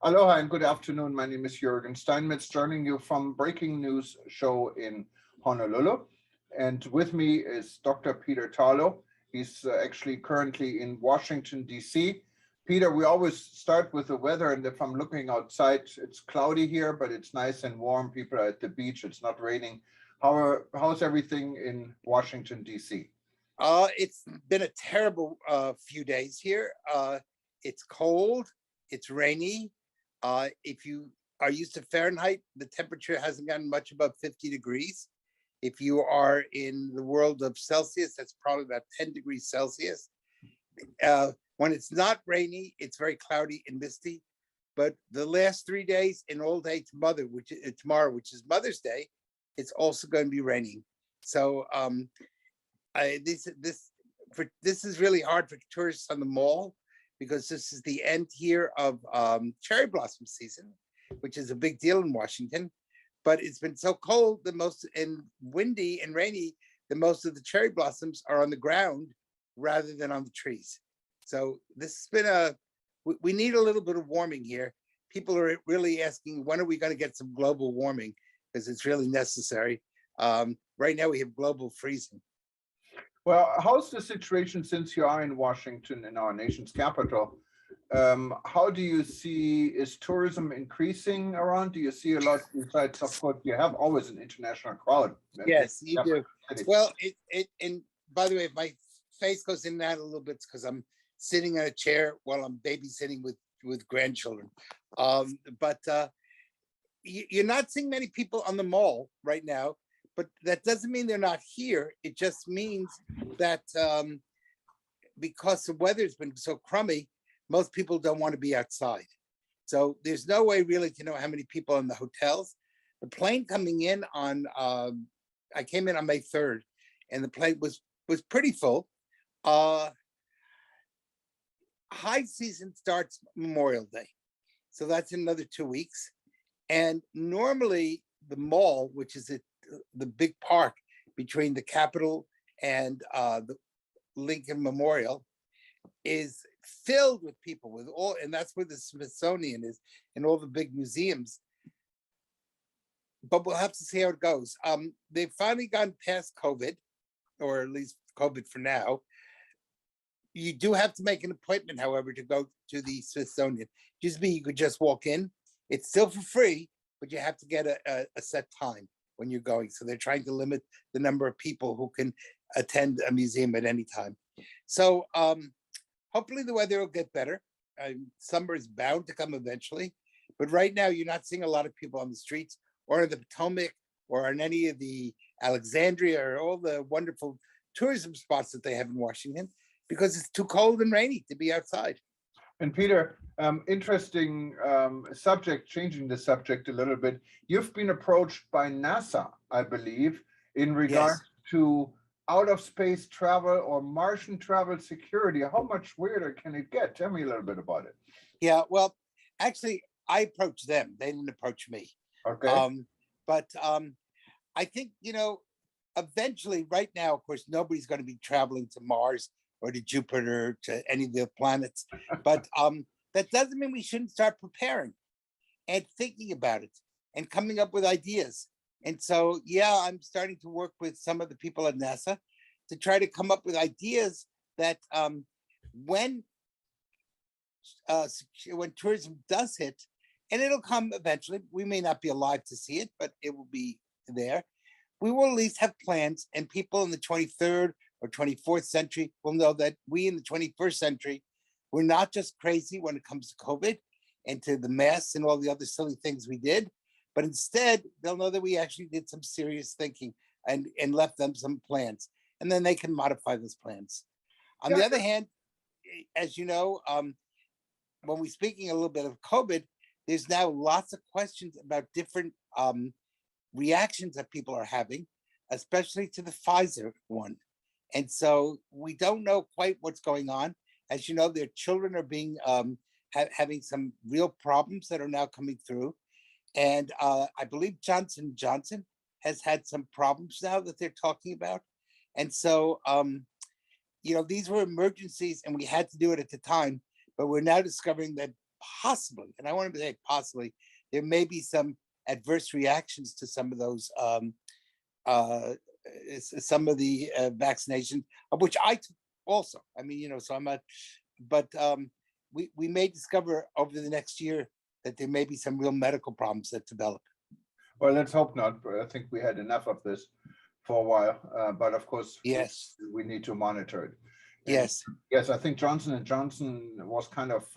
Aloha and good afternoon. My name is Jürgen Steinmetz, joining you from Breaking News Show in Honolulu. And with me is Dr. Peter Tarlow. He's actually currently in Washington, D.C. Peter, we always start with the weather, and if I'm looking outside, it's cloudy here, but it's nice and warm. People are at the beach. It's not raining. How's everything in Washington, D.C.? It's been a terrible few days here. It's cold, it's rainy. If you are used to Fahrenheit, the temperature hasn't gotten much above 50 degrees. If you are in the world of Celsius, that's probably about 10 degrees Celsius. When it's not rainy, it's very cloudy and misty. But the last 3 days and all day tomorrow, which is Mother's Day, it's also going to be raining. So this is really hard for tourists on the mall, because this is the end here of cherry blossom season, which is a big deal in Washington. But it's been so cold and windy and rainy that most of the cherry blossoms are on the ground rather than on the trees. So this has been we need a little bit of warming here. People are really asking, when are we going to get some global warming? Because it's really necessary. Right now we have global freezing. Well, how's the situation since you are in Washington, in our nation's capital? How do you see, is tourism increasing around? Do you see a lot besides, of course, you have always an international crowd? Yes, you do. Well, and by the way, if my face goes in and out a little bit, it's because I'm sitting in a chair while I'm babysitting with grandchildren. But you're not seeing many people on the mall right now. But that doesn't mean they're not here. It just means that because the weather's been so crummy, most people don't want to be outside. So there's no way really to know how many people are in the hotels. The plane coming in on, I came in on May 3rd, and the plane was pretty full. High season starts Memorial Day. So that's another 2 weeks. And normally the mall, which is the big park between the Capitol and the Lincoln Memorial, is filled with people and that's where the Smithsonian is and all the big museums. But we'll have to see how it goes. They've finally gone past COVID, or at least COVID for now. You do have to make an appointment, however, to go to the Smithsonian. You could just walk in. It's still for free, but you have to get a set time when you're going. So they're trying to limit the number of people who can attend a museum at any time. So hopefully the weather will get better. Summer is bound to come eventually. But right now, you're not seeing a lot of people on the streets or in the Potomac or in any of the Alexandria or all the wonderful tourism spots that they have in Washington, because it's too cold and rainy to be outside. And Peter, interesting subject, changing the subject a little bit. You've been approached by NASA, I believe, in regard to out of space travel or Martian travel security. How much weirder can it get? Tell me a little bit about it. Yeah, well, actually, I approached them. They didn't approach me. Okay. But I think, eventually, right now, of course, nobody's going to be traveling to Mars or to Jupiter, to any of the planets. But that doesn't mean we shouldn't start preparing and thinking about it and coming up with ideas. And so, yeah, I'm starting to work with some of the people at NASA to try to come up with ideas that when tourism does hit, and it'll come eventually, we may not be alive to see it, but it will be there. We will at least have plans, and people in the 23rd or 24th century will know that we in the 21st century, we're not just crazy when it comes to COVID and to the masks and all the other silly things we did, but instead they'll know that we actually did some serious thinking and left them some plans, and then they can modify those plans. On the other hand, as you know, when we're speaking a little bit of COVID, there's now lots of questions about different reactions that people are having, especially to the Pfizer one. And so we don't know quite what's going on. As you know, their children are being having some real problems that are now coming through. And I believe Johnson & Johnson has had some problems now that they're talking about. And so, these were emergencies and we had to do it at the time, but we're now discovering that possibly, and I want to say possibly, there may be some adverse reactions to some of those, some of the vaccinations, of which I took also. I mean, so I'm not, but we may discover over the next year that there may be some real medical problems that develop. Well, let's hope not. But I think we had enough of this for a while. But of course, Yes, we need to monitor it. And yes, yes, I think Johnson and Johnson was kind of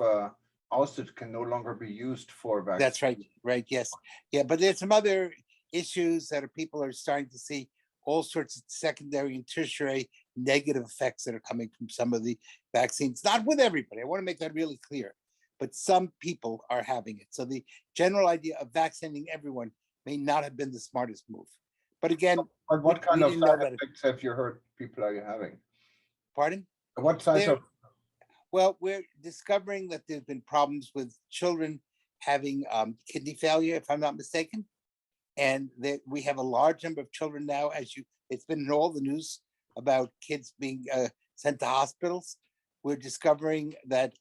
ousted, can no longer be used for vaccine. that's right, right, yes. Yeah, but there's some other issues that people are starting to see all sorts of secondary and tertiary negative effects that are coming from some of the vaccines. Not with everybody, I want to make that really clear, but some people are having it. So the general idea of vaccinating everyone may not have been the smartest move. But again, But what kind we of didn't know side about it. effects have you heard people are having? Pardon? What size There- of Well, we're discovering that there's been problems with children having kidney failure, if I'm not mistaken. And that we have a large number of children now, it's been in all the news about kids being sent to hospitals. We're discovering that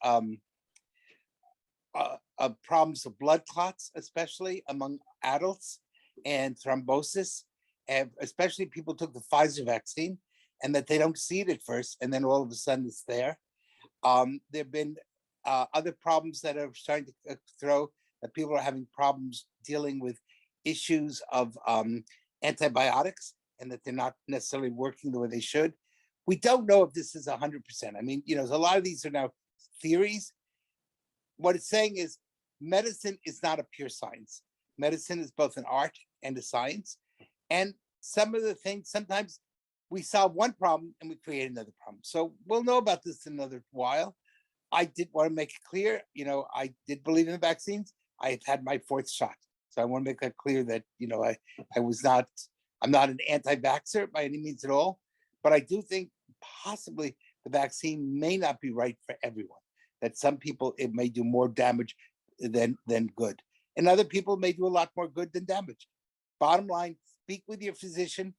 problems of blood clots, especially among adults, and thrombosis, and especially people took the Pfizer vaccine, and that they don't see it at first, and then all of a sudden it's there. There have been other problems that are starting to throw that people are having problems dealing with issues of antibiotics, and that they're not necessarily working the way they should. We don't know if this is 100%. I mean, a lot of these are now theories. What it's saying is medicine is not a pure science. Medicine is both an art and a science. And some of the things, sometimes we solve one problem and we create another problem. So we'll know about this in another while. I did want to make it clear, I did believe in the vaccines. I have had my 4th shot. So I want to make that clear that, I'm not an anti-vaxxer by any means at all, but I do think possibly the vaccine may not be right for everyone, that some people, it may do more damage than good. And other people may do a lot more good than damage. Bottom line, speak with your physician,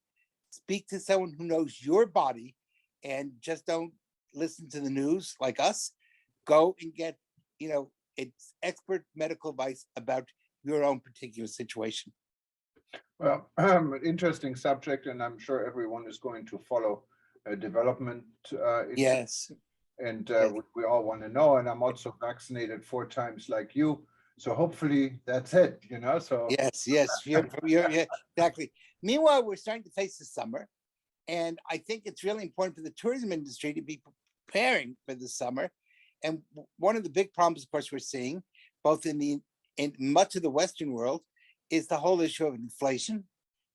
speak to someone who knows your body, and just don't listen to the news like us. Go and get, it's expert medical advice about your own particular situation. Well, interesting subject, and I'm sure everyone is going to follow development. Yes. And Yes. we all want to know. And I'm also vaccinated 4 times like you. So hopefully that's it, so. Yes, yeah, exactly. Meanwhile, we're starting to face the summer. And I think it's really important for the tourism industry to be preparing for the summer. And one of the big problems, of course, we're seeing, both in much of the Western world, is the whole issue of inflation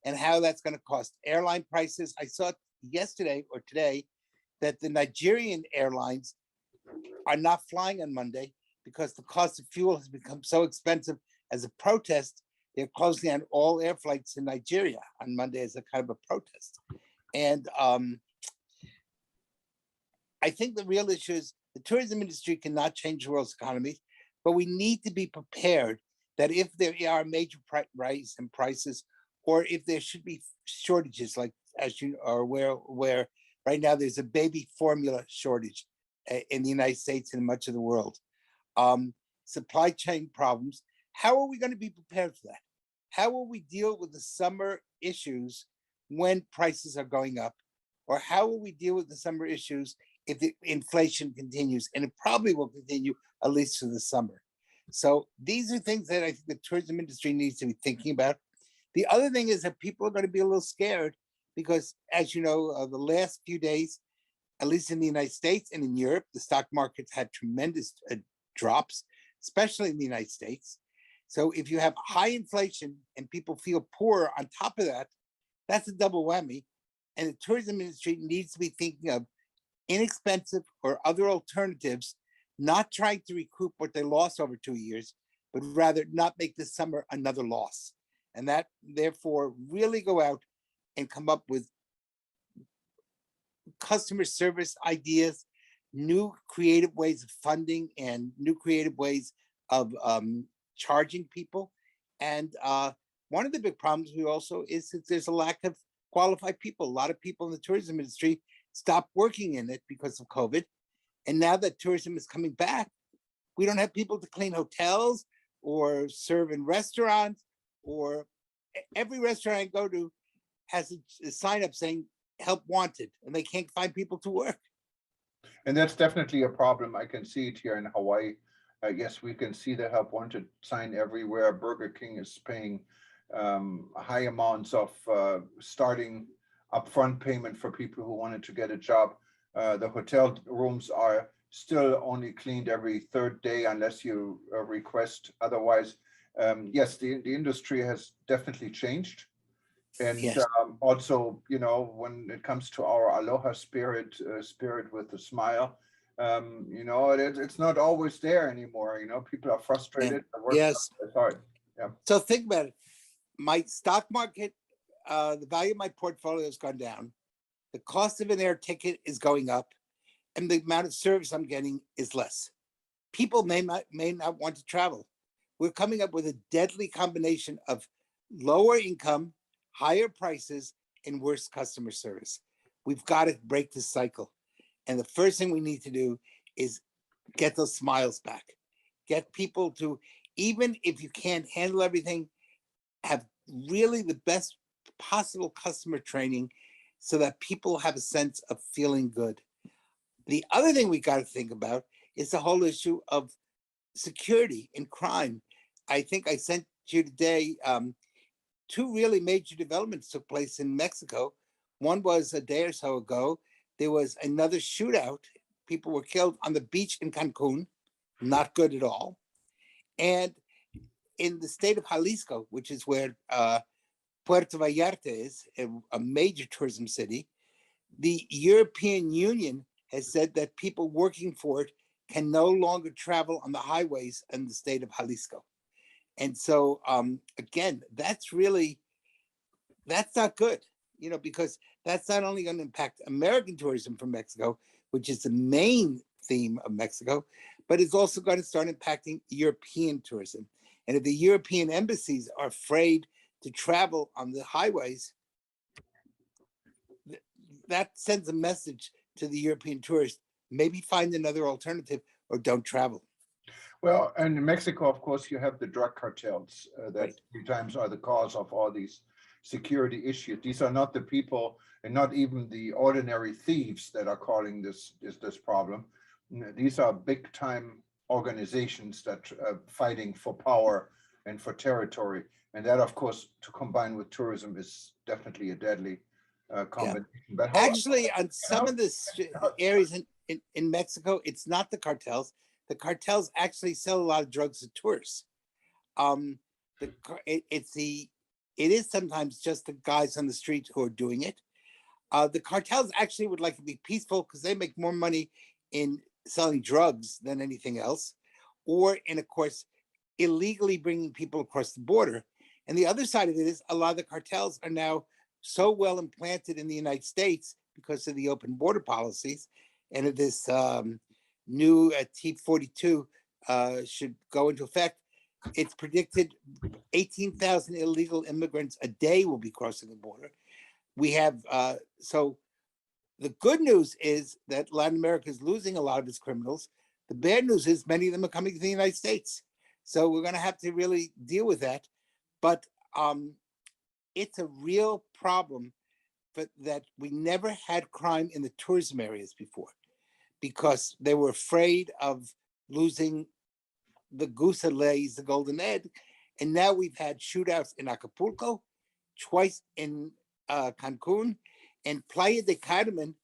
and how that's going to cost airline prices. I saw yesterday or today that the Nigerian airlines are not flying on Monday because the cost of fuel has become so expensive. As a protest, they're closing down all air flights in Nigeria on Monday as a kind of a protest. And I think the real issue is the tourism industry cannot change the world's economy, but we need to be prepared that if there are major rise in prices, or if there should be shortages, like as you are aware, where right now there's a baby formula shortage in the United States and much of the world. Supply chain problems. How are we going to be prepared for that? How will we deal with the summer issues when prices are going up? Or how will we deal with the summer issues if the inflation continues? And it probably will continue at least for the summer. So these are things that I think the tourism industry needs to be thinking about. The other thing is that people are going to be a little scared because, as you know, the last few days, at least in the United States and in Europe, the stock markets had tremendous drops, especially in the United States. So if you have high inflation and people feel poor on top of that, that's a double whammy. And the tourism industry needs to be thinking of inexpensive or other alternatives, not trying to recoup what they lost over 2 years, but rather not make this summer another loss. And that, therefore, really go out and come up with customer service ideas, new creative ways of funding, and new creative ways of charging people. And one of the big problems we also is that there's a lack of qualified people. A lot of people in the tourism industry stopped working in it because of COVID. And now that tourism is coming back, We don't have people to clean hotels or serve in restaurants, or every restaurant I go to has a sign up saying help wanted, and they can't find people to work. And that's definitely a problem. I can see it here in Hawaii. Yes, we can see the help wanted sign everywhere. Burger King is paying high amounts of starting upfront payment for people who wanted to get a job. The hotel rooms are still only cleaned every third day unless you request otherwise. Yes, the industry has definitely changed. And Yes. also, when it comes to our aloha spirit, spirit with a smile, it's not always there anymore. People are And frustrated. The work yes. is hard. Yeah. So think about it. My stock market, the value of my portfolio has gone down. The cost of an air ticket is going up, and the amount of service I'm getting is less. People may not want to travel. We're coming up with a deadly combination of lower income, higher prices, and worse customer service. We've got to break this cycle. And the first thing we need to do is get those smiles back. Get people to, even if you can't handle everything, have really the best possible customer training so that people have a sense of feeling good. The other thing we got to think about is the whole issue of security and crime. I think I sent you today two really major developments took place in Mexico. One was a day or so ago. There was another shootout. People were killed on the beach in Cancun. Not good at all. And in the state of Jalisco, which is where Puerto Vallarta is, a major tourism city, the European Union has said that people working for it can no longer travel on the highways in the state of Jalisco. And so, again, that's not good, because that's not only going to impact American tourism from Mexico, which is the main theme of Mexico, but it's also going to start impacting European tourism. And if the European embassies are afraid to travel on the highways, that sends a message to the European tourist, maybe find another alternative or don't travel. Well, and in Mexico, of course, you have the drug cartels that Right. sometimes are the cause of all these security issues. These are not the people, and not even the ordinary thieves that are calling this problem. These are big time organizations that are fighting for power and for territory. And that, of course, to combine with tourism is definitely a deadly combination. But Actually, on some how- of the areas in Mexico, it's not the cartels. The cartels actually sell a lot of drugs to tourists. It is sometimes just the guys on the street who are doing it. The cartels actually would like to be peaceful because they make more money in selling drugs than anything else, or in, of course, illegally bringing people across the border. And the other side of it is a lot of the cartels are now so well implanted in the United States because of the open border policies and of this new T-42 should go into effect. It's predicted 18,000 illegal immigrants a day will be crossing the border. We have, so the good news is that Latin America is losing a lot of its criminals. The bad news is many of them are coming to the United States. So we're going to have to really deal with that. But it's a real problem, but that we never had crime in the tourism areas before because they were afraid of losing the goose that lays the golden egg. And now we've had shootouts in Acapulco, twice in Cancun, and Playa de Carmen,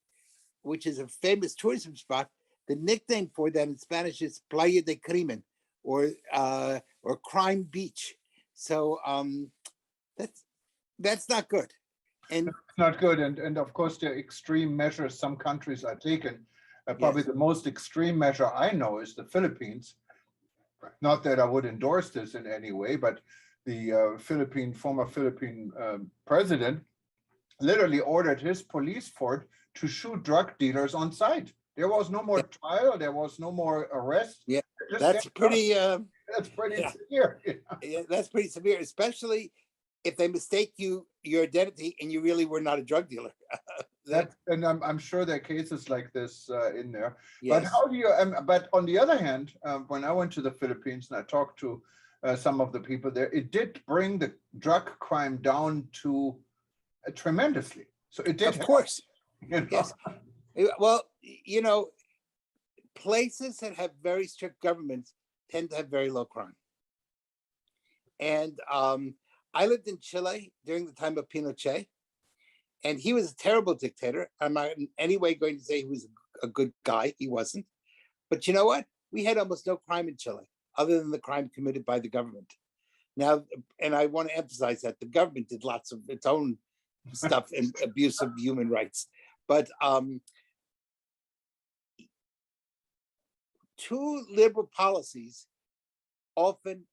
which is a famous tourism spot. The nickname for that in Spanish is Playa de Crimen, or Crime Beach. So that's not good. And it's not good. And of course, the extreme measures some countries are taking. Probably yes. the most extreme measure I know is the Philippines. Not that I would endorse this in any way, but the former Philippine president literally ordered his police force to shoot drug dealers on sight. There was no more trial. There was no more arrest. Yeah, that's pretty. That's pretty severe. Yeah, that's pretty severe, especially if they mistake your identity and you really were not a drug dealer. that, and I'm sure there are cases like this in there. But yes, how do you? But on the other hand, when I went to the Philippines and I talked to some of the people there, it did bring the drug crime down to tremendously. So it did of help. course, You know? yes. Well, places that have very strict governments tend to have very low crime. And I lived in Chile during the time of Pinochet, and he was a terrible dictator. I'm not in any way going to say he was a good guy. He wasn't. But you know what? We had almost no crime in Chile, other than the crime committed by the government. Now, and I want to emphasize that the government did lots of its own stuff and abuse of human rights. But too liberal policies often,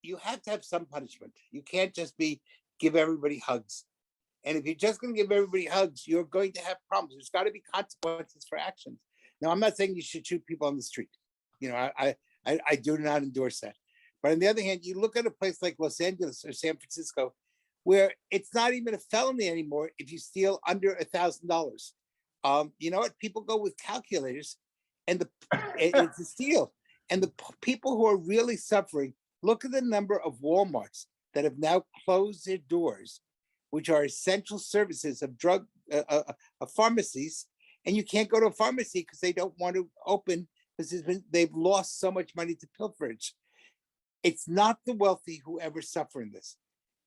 you have to have some punishment. You can't just give everybody hugs. And if you're just going to give everybody hugs, you're going to have problems. There's got to be consequences for actions. Now, I'm not saying you should shoot people on the street. I do not endorse that. But on the other hand, you look at a place like Los Angeles or San Francisco, where it's not even a felony anymore if you steal under $1,000. You know what? People go with calculators, and it's a steal. And the people who are really suffering, look at the number of Walmarts that have now closed their doors, which are essential services of of pharmacies. And you can't go to a pharmacy because they don't want to open because they've lost so much money to pilferage. It's not the wealthy who ever suffer in this.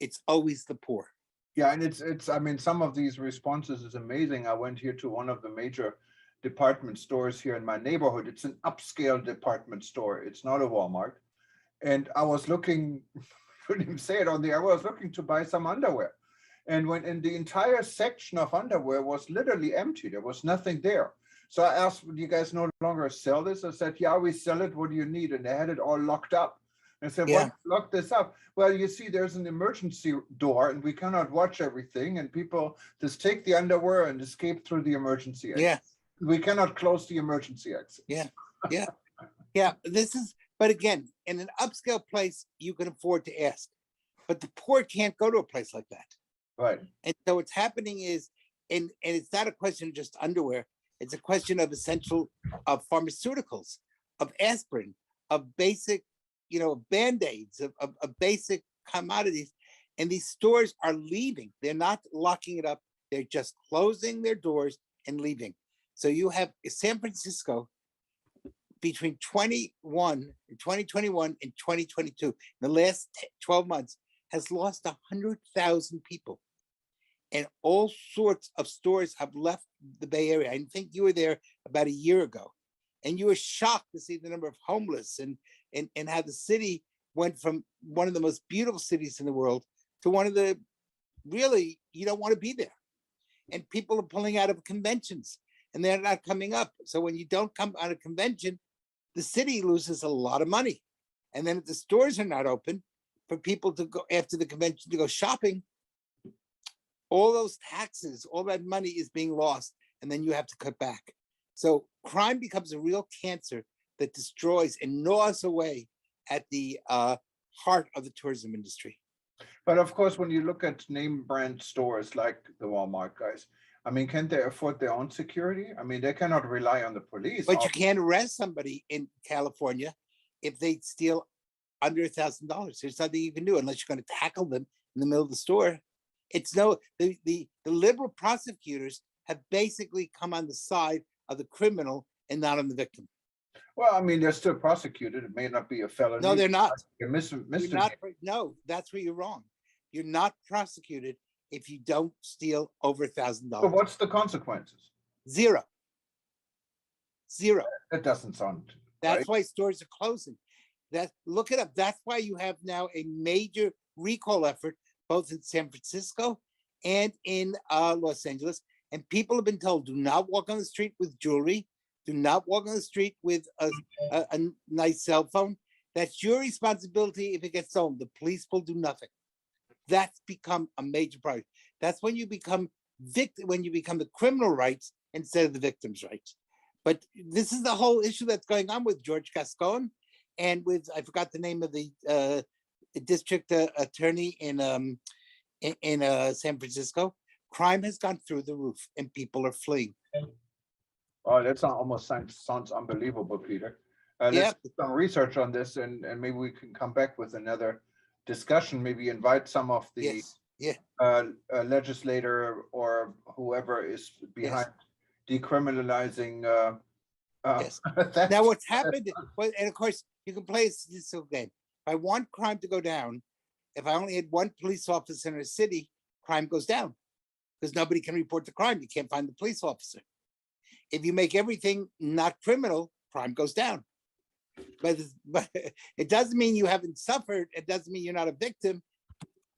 It's always the poor. Yeah, and I mean, some of these responses is amazing. I went here to one of the major department stores here in my neighborhood. It's an upscale department store. It's not a Walmart. And I was looking, couldn't even say it on the, I was looking to buy some underwear. And when in the entire section of underwear was literally empty, there was nothing there. So I asked, do you guys no longer sell this? I said, yeah, we sell it. What do you need? And they had it all locked up. And I said, Yeah. what locked this up? Well, you see, there's an emergency door and we cannot watch everything. And people just take the underwear and escape through the emergency exit. Yeah. We cannot close the emergency exit. Yeah. Yeah. Yeah. But again, in an upscale place, you can afford to ask. But the poor can't go to a place like that. Right. And so what's happening is, and it's not a question of just underwear, it's a question of essential of pharmaceuticals, of aspirin, of basic, Band-Aids, of basic commodities. And these stores are leaving. They're not locking it up. They're just closing their doors and leaving. So you have San Francisco between 2021 and 2022, in the last 12 months, has lost 100,000 people. And all sorts of stores have left the Bay Area. I think you were there about a year ago. And you were shocked to see the number of homeless and how the city went from one of the most beautiful cities in the world to one of the, really, you don't want to be there. And people are pulling out of conventions and they're not coming up. So when you don't come out of convention, the city loses a lot of money. And then if the stores are not open for people to go after the convention to go shopping, all those taxes, all that money is being lost, and then you have to cut back. So crime becomes a real cancer that destroys and gnaws away at the heart of the tourism industry. But of course, when you look at name brand stores like the Walmart guys, I mean, can't they afford their own security? I mean, they cannot rely on the police. But you can't arrest somebody in California if they steal under $1,000. There's nothing you can do unless you're going to tackle them in the middle of the store. It's the liberal prosecutors have basically come on the side of the criminal and not on the victim. Well, I mean, they're still prosecuted. It may not be a felony. No, they're not. You're No, that's where you're wrong. You're not prosecuted if you don't steal over $1,000. But what's the consequences? Zero. That doesn't sound. That's right. why stores are closing. Look it up. That's why you have now a major recall effort both in San Francisco and in Los Angeles. And people have been told, do not walk on the street with jewelry. Do not walk on the street with a nice cell phone. That's your responsibility if it gets stolen. The police will do nothing. That's become a major problem. That's when you become the criminal rights instead of the victim's rights. But this is the whole issue that's going on with George Gascon and with, I forgot the name of the district attorney in San Francisco. Crime has gone through the roof and people are fleeing. Oh, almost sounds unbelievable, Peter. Yeah, Let's do some research on this, and maybe we can come back with another discussion. Maybe invite some of the yes, yeah, legislator or whoever is behind yes, decriminalizing yes. theft. Now what's happened, well, and of course, you can play a statistical game. If I want crime to go down, if I only had one police officer in a city, crime goes down because nobody can report the crime. You can't find the police officer. If you make everything not criminal, crime goes down. But it doesn't mean you haven't suffered. It doesn't mean you're not a victim,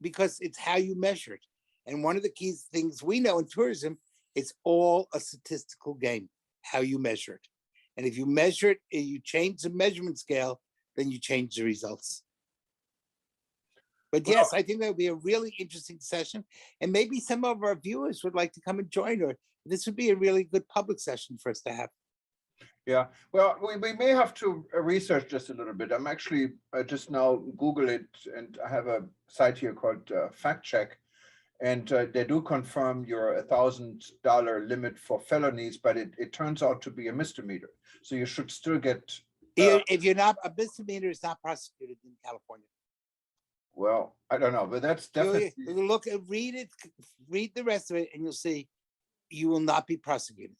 because it's how you measure it. And one of the key things we know in tourism, it's all a statistical game, how you measure it. And if you measure it, and you change the measurement scale, then you change the results. But Well, yes, I think that would be a really interesting session. And maybe some of our viewers would like to come and join, or this would be a really good public session for us to have. yeah, well, we may have to research this a little bit. I'm actually just now Google it, and I have a site here called Fact Check, and they do confirm your $1,000 limit for felonies, but it turns out to be a misdemeanor. So you should still get. If you're not, a misdemeanor is not prosecuted in California. Well, I don't know, but that's definitely. You look and read it, read the rest of it, and you'll see you will not be prosecuted.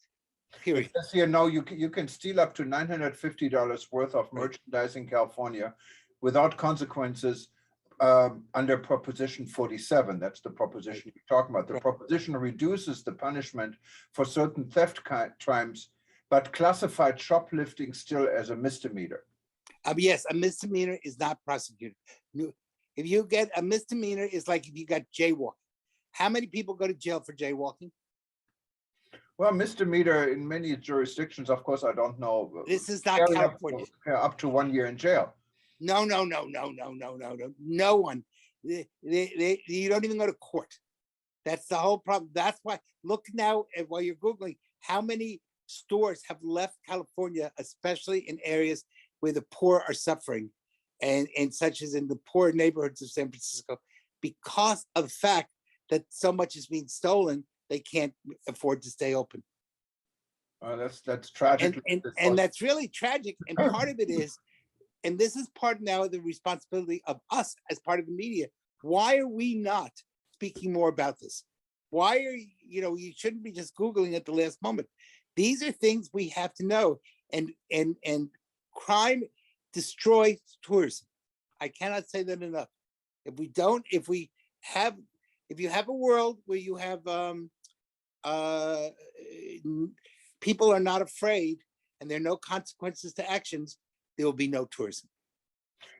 Period. It says here, no, you can steal up to $950 worth of merchandise in California without consequences under Proposition 47. That's the proposition you're talking about. The proposition reduces the punishment for certain theft crimes, but classified shoplifting still as a misdemeanor. Yes, a misdemeanor is not prosecuted. If you get a misdemeanor, it's like if you got jaywalking. How many people go to jail for jaywalking? Well, misdemeanor in many jurisdictions, of course, I don't know. This is not California. Up to 1 year in jail. No. No one. You don't even go to court. That's the whole problem. That's why, look now at while you're Googling, how many stores have left California, especially in areas where the poor are suffering, and such as in the poor neighborhoods of San Francisco, because of the fact that so much is being stolen, they can't afford to stay open. That's tragic. And that's really tragic. And part of it is, and this is part now of the responsibility of us as part of the media. Why are we not speaking more about this? Why are you shouldn't be just Googling at the last moment. These are things we have to know. And crime destroys tourism. I cannot say that enough. If you have a world where you have people are not afraid and there are no consequences to actions, there will be no tourism.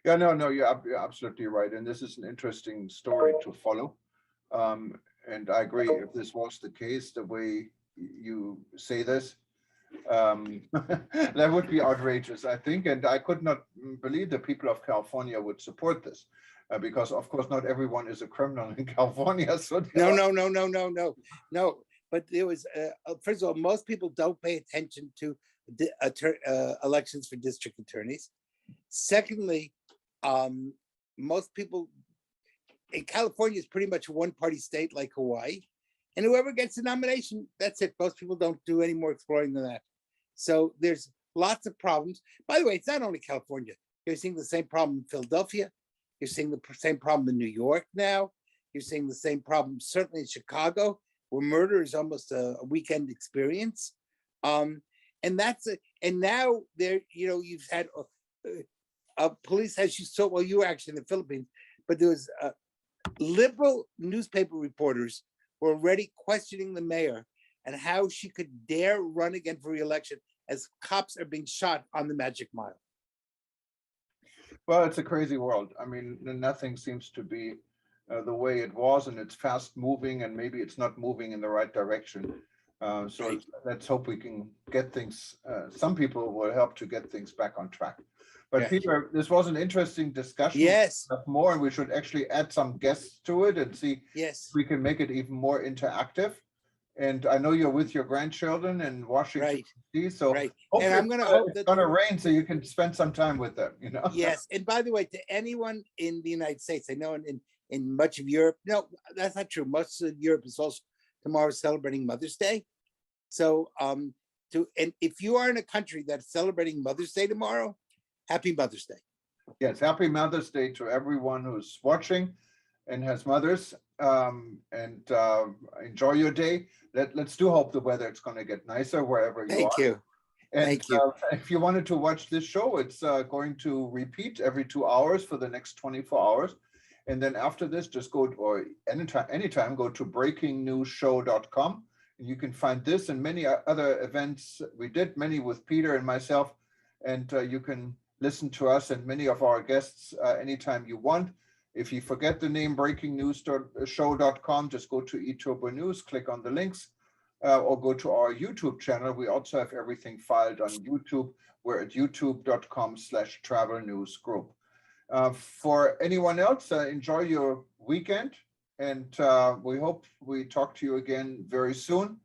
Yeah, no, you're absolutely right. And this is an interesting story to follow. And I agree, if this was the case, the way you say this, that would be outrageous, I think. And I could not believe the people of California would support this. Because of course, not everyone is a criminal in California. So No. But there was, first of all, most people don't pay attention to elections for district attorneys. Secondly, most people in California is pretty much a one-party state like Hawaii. And whoever gets the nomination, that's it. Most people don't do any more exploring than that. So there's lots of problems. By the way, it's not only California. You're seeing the same problem in Philadelphia. You're seeing the same problem in New York now. You're seeing the same problem certainly in Chicago, where murder is almost a weekend experience. And now there, you've had police, as you saw, well, you were actually in the Philippines, but there was liberal newspaper reporters were already questioning the mayor and how she could dare run again for re-election as cops are being shot on the Magic Mile. Well, it's a crazy world. I mean, nothing seems to be the way it was, and it's fast moving, and maybe it's not moving in the right direction. So let's hope we can get things, some people will help to get things back on track. But Peter, this was an interesting discussion. Yes. More, and we should actually add some guests to it and see if we can make it even more interactive. And I know you're with your grandchildren in Washington, D.C., so and I'm going to hope it's going to rain so you can spend some time with them, Yes, and by the way, to anyone in the United States, I know in much of Europe, no, that's not true. Most of Europe is also, tomorrow's celebrating Mother's Day. So and if you are in a country that's celebrating Mother's Day tomorrow, happy Mother's Day. Yes, happy Mother's Day to everyone who's watching and has mothers. Enjoy your day. Let's do hope the weather is going to get nicer wherever you Thank are. you. And Thank you. if you wanted to watch this show, it's going to repeat every 2 hours for the next 24 hours. And then after this, just go or anytime go to breakingnewsshow.com. And you can find this and many other events. We did many with Peter and myself, and you can listen to us and many of our guests anytime you want. If you forget the name breakingnewsshow.com, just go to eTurbo News, click on the links, or go to our YouTube channel. We also have everything filed on YouTube. We're at youtube.com/travel news group. For anyone else, enjoy your weekend, and we hope we talk to you again very soon.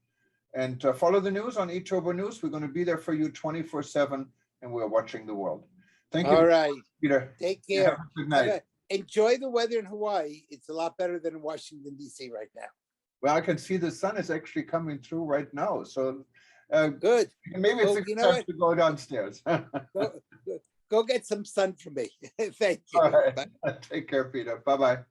And follow the news on eTurbo News. We're going to be there for you 24/7, and we're watching the world. Thank you. All right. Peter. Take Have care. a good night. Enjoy the weather in Hawaii. It's a lot better than in Washington, D.C. right now. Well, I can see the sun is actually coming through right now. So Good. maybe it's Well, a good you know time to go downstairs. Go get some sun for me. Thank you. All right. Bye. Take care, Peter. Bye-bye.